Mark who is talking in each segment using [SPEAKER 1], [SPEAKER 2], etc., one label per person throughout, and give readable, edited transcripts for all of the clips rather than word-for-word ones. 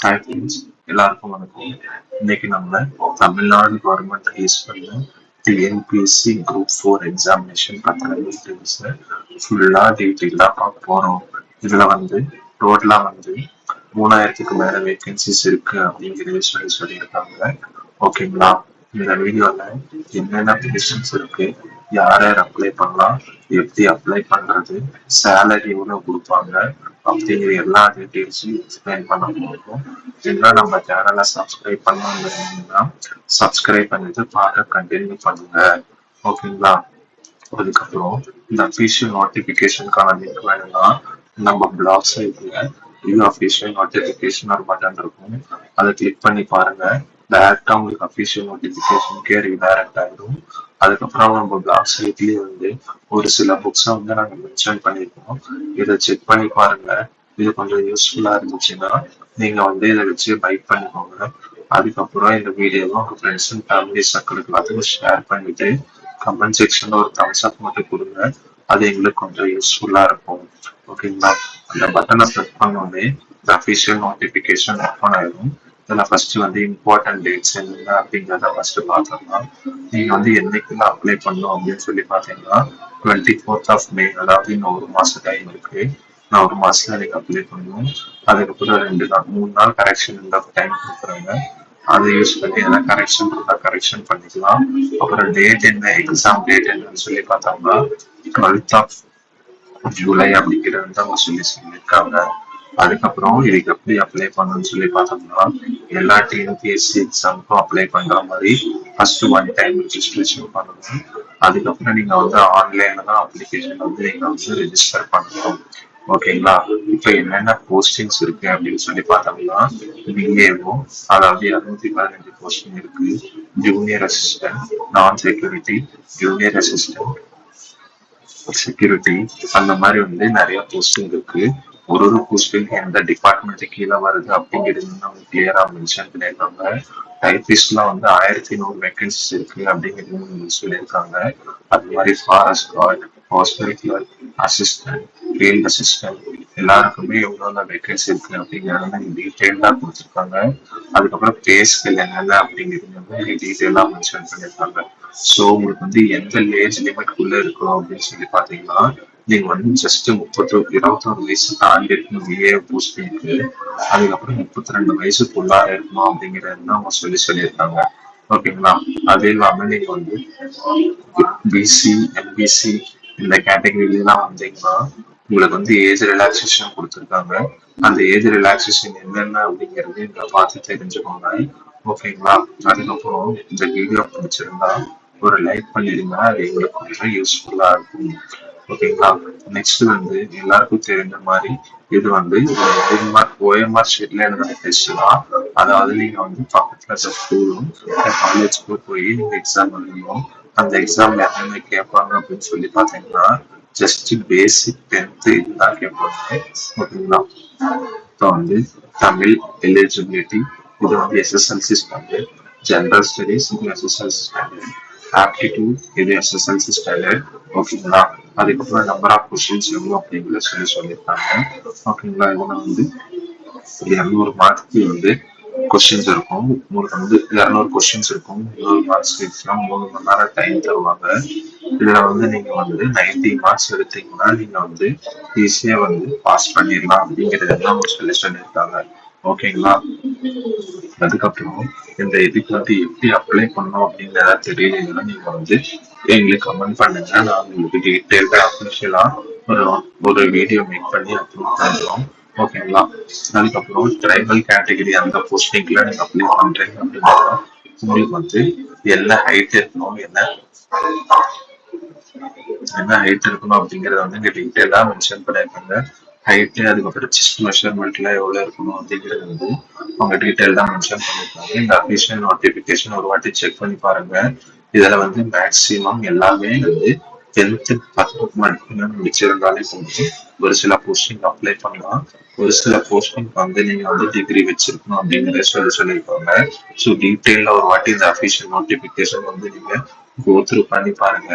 [SPEAKER 1] Hi friends, எல்லாருக்கும் வணக்கம். இன்னைக்கு நம்ம தமிழ்நாடு கவர்மெண்ட் ரிலீஸ் பண்ண டிஎன்பிஎஸ்சி குரூப் 4 எக்ஸாமினேஷன் பத்தின டீட்டெயில்ஸை ஃபுல்லாக டீட்டெயிலாக பார்க்க போகிறோம். இதில் டோட்டலாக 3000க்கு மேலே வேகன்சிஸ் இருக்கு அப்படிங்கிறது சொல்லியிருக்காங்க. ஓகேங்களா? இந்த வீடியோவில் என்னென்ன பொசிஷன்ஸ் இருக்கு, யார் யார் அப்ளை பண்ணலாம், எப்படி அப்ளை பண்றது, சேலரி எவ்வளோ கொடுப்பாங்க அப்படிங்கிற எல்லா டீட்டெயில்ஸையும் எக்ஸ்பிளைன் பண்ண போகிறோம். இன்னும் நம்ம சேனலை சப்ஸ்கிரைப் பண்ணாங்கன்னா சப்ஸ்கிரைப் பண்ணிட்டு பார்க்க கண்டினியூ பண்ணுங்க. ஓகேங்களா? அதுக்கப்புறம் இந்த அஃபீஷியல் நோட்டிஃபிகேஷனுக்கான லிங்க் வேணும்னா நம்ம பிளாக் சைட்ல இது அஃபீஷியல் நோட்டிஃபிகேஷன் ஒரு பட்டன் இருக்கும், அதை கிளிக் பண்ணி பாருங்க. டைரக்டா உங்களுக்கு அஃபீஷியல் நோட்டிஃபிகேஷனுக்கே ரீடைரக்ட் ஆகிடும். அதுக்கப்புறம் நம்ம பிளாக் சைட்லயே ஒரு சில புக்ஸை நாங்கள் மென்ஷன் பண்ணியிருக்கோம். இதை செக் பண்ணி பாருங்க. இது கொஞ்சம் யூஸ்ஃபுல்லா இருந்துச்சுன்னா நீங்க இதை வச்சு பைக் பண்ணிக்கோங்க. அதுக்கப்புறம் இந்த வீடியோவை உங்க ஃப்ரெண்ட்ஸ் அண்ட் ஃபேமிலி சர்க்கிளுக்கு எல்லாத்துக்கும் ஷேர் பண்ணிட்டு கமெண்ட் செக்ஷன்ல ஒரு தம்ஸ் அப் மட்டும் கொடுங்க. அது எங்களுக்கு கொஞ்சம் யூஸ்ஃபுல்லா இருக்கும். ஓகேங்களா? அந்த பட்டனை ப்ரெஸ் பண்ணோடனே இந்த அஃபீஷியல் நோட்டிஃபிகேஷன் ஓப்பன் ஆயிடும். இதில் ஃபர்ஸ்ட் இம்பார்ட்டன்ட் டேட்ஸ் என்ன அப்படிங்கிறத ஃபர்ஸ்ட் பார்த்தோம்னா, நீங்க என்னைக்குள்ள அப்ளை பண்ணணும் அப்படின்னு சொல்லி பார்த்தீங்கன்னா 24th May, அதாவது இன்னும் ஒரு மாசம் டைம் இருக்கு. நான் ஒரு மாசத்துல நீங்க அப்ளை பண்ணணும். அதுக்கப்புறம் 3 நாள் கரெக்ஷன் டைம் கொடுக்குறாங்க. அதை யூஸ் பண்ணி எதாவது கரெக்ஷன் இருந்தா கரெக்ஷன் பண்ணிக்கலாம். அப்புறம் டேட் என்ன, எக்ஸாம் டேட் என்னன்னு சொல்லி பார்த்தோம்னா 12th July அப்படிங்கிறது அவங்க சொல்லியிருக்காங்க. அதுக்கப்புறம் இதுக்கு எப்படி அப்ளை பண்ணணும்னு சொல்லி பார்த்தோம்னா, எல்லா டிஎன்பிஎஸ்சி எக்ஸாமுக்கும் அப்ளை பண்ற மாதிரி ஃபர்ஸ்ட் 1 டைம் ரெஜிஸ்ட்ரேஷன் பண்ணணும். அதுக்கப்புறம் நீங்க ஆன்லைன்ல தான் அப்ளிகேஷன் நீங்க ரெஜிஸ்டர் பண்ணணும். ஓகேங்களா? இப்ப என்னென்ன போஸ்டிங்ஸ் இருக்கு அப்படின்னு சொல்லி பார்த்தோம்னா, பிஏஓ, அதாவது 215 போஸ்டிங் இருக்கு. ஜூனியர் அசிஸ்டன்ட், நான் செக்யூரிட்டி, ஜூனியர் அசிஸ்டன்ட், செக்யூரிட்டி, அந்த மாதிரி நிறைய போஸ்டிங் இருக்கு. ஒரு போஸ்டிங் எந்த டிபார்ட்மெண்ட் கீழே வருது அப்படிங்கிறது கிளியரா மென்ஷன் பண்ணியிருக்காங்க. டைபிஸ்ட்லாம் 1100 வேகன்சிஸ் இருக்கு அப்படிங்கிறது சொல்லியிருக்காங்க. அது மாதிரி forest guard, hospital clerk, assistant, field assistant எல்லாருக்குமே எவ்வளோ வேகன்சி இருக்கு அப்படிங்கிறத டீட்டெயில்டா கொடுத்துருக்காங்க. அதுக்கப்புறம் பே ஸ்கேல் என்னென்ன அப்படிங்கிறது டீட்டெயிலா மென்ஷன் பண்ணியிருக்காங்க. ஸோ உங்களுக்கு எந்த ஏஜ் லிமிட்குள்ள இருக்கும் அப்படின்னு சொல்லி பாத்தீங்கன்னா, நீங்க ஜஸ்ட் 21 வயசு தாண்டி இருக்கணும் பிஏ போஸ்டிங்க்கு. அதுக்கப்புறம் 32 வயசுக்குள்ளார இருக்கணும் அப்படிங்கிறது அவங்க சொல்லியிருக்காங்க. ஓகேங்களா? அது இல்லாம நீங்க பிசி, எம்பிசி இந்த கேட்டகரிலாம் வந்தீங்கன்னா உங்களுக்கு ஏஜ் ரிலாக்ஸேஷன் கொடுத்துருக்காங்க. அந்த ஏஜ் ரிலாக்ஸேஷன் என்னென்ன அப்படிங்கிறது இங்க பார்த்து தெரிஞ்சுக்கோங்க. ஓகேங்களா? அதுக்கப்புறம் இந்த வீடியோ பிடிச்சிருந்தா ஒரு லைக் பண்ணிடுங்க, அது எங்களுக்கு கொஞ்சம் யூஸ்ஃபுல்லா இருக்கும். ஓகேங்களா? நெக்ஸ்ட் எல்லாருக்கும் தெரிஞ்ச மாதிரி இது OMR ஷீட்ல எழுதுற டெஸ்ட் தான். அதாவது நீங்க பக்கத்துல இருக்க ஸ்கூலும் காலேஜ்க்கு போய் நீங்க எக்ஸாம் எழுதணும். அந்த எக்ஸாம்ல என்னென்ன கேட்பாங்க அப்படின்னு சொல்லி பாத்தீங்கன்னா, ஜஸ்ட் பேசிக் 10th இதுதான் கேட்பாங்க. ஓகேங்களா? இப்போ தமிழ் எலிஜிபிலிட்டி, இது SSLC ஸ்டாண்டர்ட். ஜெனரல் ஸ்டடீஸ், இது SSLC ஸ்டாண்டர்ட். ஆப்டிடியூட், இது SSLC ஸ்டாண்டர்ட். ஓகேங்களா? அதுக்கப்புறம் நம்பர் ஆஃப் கொஸ்டின்ஸ் எவ்வளோ அப்படிங்கிறத சொல்லியிருக்காங்க. ஓகேங்களா? இதுல 200 மார்க்ஸ்க்கு கொஸ்டின்ஸ் இருக்கும். உங்களுக்கு 200 கொஸ்டின்ஸ் இருக்கும். 100 மார்க்ஸ் 3 மணி நேரம் டைம் தருவாங்க. இதுல நீங்க 90 மார்க்ஸ் எடுத்தீங்கன்னா நீங்க ஈஸியா பாஸ் பண்ணிடலாம் அப்படிங்கிறது அவங்க சொல்லியிருக்காங்க. ஓகேங்களா? அதுக்கப்புறம் இந்த இதுக்கு எப்படி அப்ளை பண்ணோம் அப்படிங்கிறத தெரியலன்னா நீங்க எங்களுக்கு கமெண்ட் பண்ணுங்க. நான் உங்களுக்கு டீட்டெயில்டா அஃபிஷியலா ஒரு வீடியோ மேக் பண்ணி அப்லோட் பண்றோம். ஓகேங்களா? அதுக்கப்புறம் ட்ரைபல் கேட்டகரி அந்த போஸ்டிங்ல நீங்க அப்ளை பண்றீங்க அப்படின்னா உங்களுக்கு என்ன ஹைட் இருக்கணும், என்ன ஹைட் இருக்கணும் அப்படிங்கறத இங்க டீட்டெயிலா மென்ஷன் பண்ணிருக்காங்க. ஹைட், அதுக்கப்புறம் செஸ்ட் மெஷர்மெண்ட்ல எவ்வளவு இருக்கணும் அப்படிங்கிறது அவங்க டீட்டெயிலா மென்ஷன் பண்ணிருக்காங்க. இந்த அஃபிஷியல் நோட்டிபிகேஷன் ஒரு வாட்டி செக் பண்ணி பாருங்க. இதுல மேக்சிமம் எல்லாமே 10th 10 மதிப்பெண் முடிச்சிருந்தாலே போதும் ஒரு சில போஸ்டிங் அப்ளை பண்ணலாம். ஒரு சில போஸ்டிங் நீங்க டிகிரி வச்சிருக்கணும் அப்படிங்கறத சொல்லியிருப்பாங்க. ஸோ டீட்டெயில ஒரு வாட்டி இந்த அஃபிஷியல் நோட்டிபிகேஷன் நீங்க கோ த்ரூ பண்ணி பாருங்க.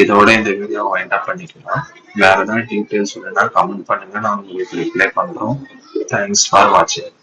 [SPEAKER 1] இதோட இந்த வீடியோ வைண்ட் அப் பண்ணிக்கலாம். வேற ஏதாவது டீட்டெயில்ஸ் வேணும்னா கமெண்ட் பண்ணுங்க, நான் உங்களுக்கு ரிப்ளை பண்றோம். தேங்க்ஸ் ஃபார் வாட்சிங்.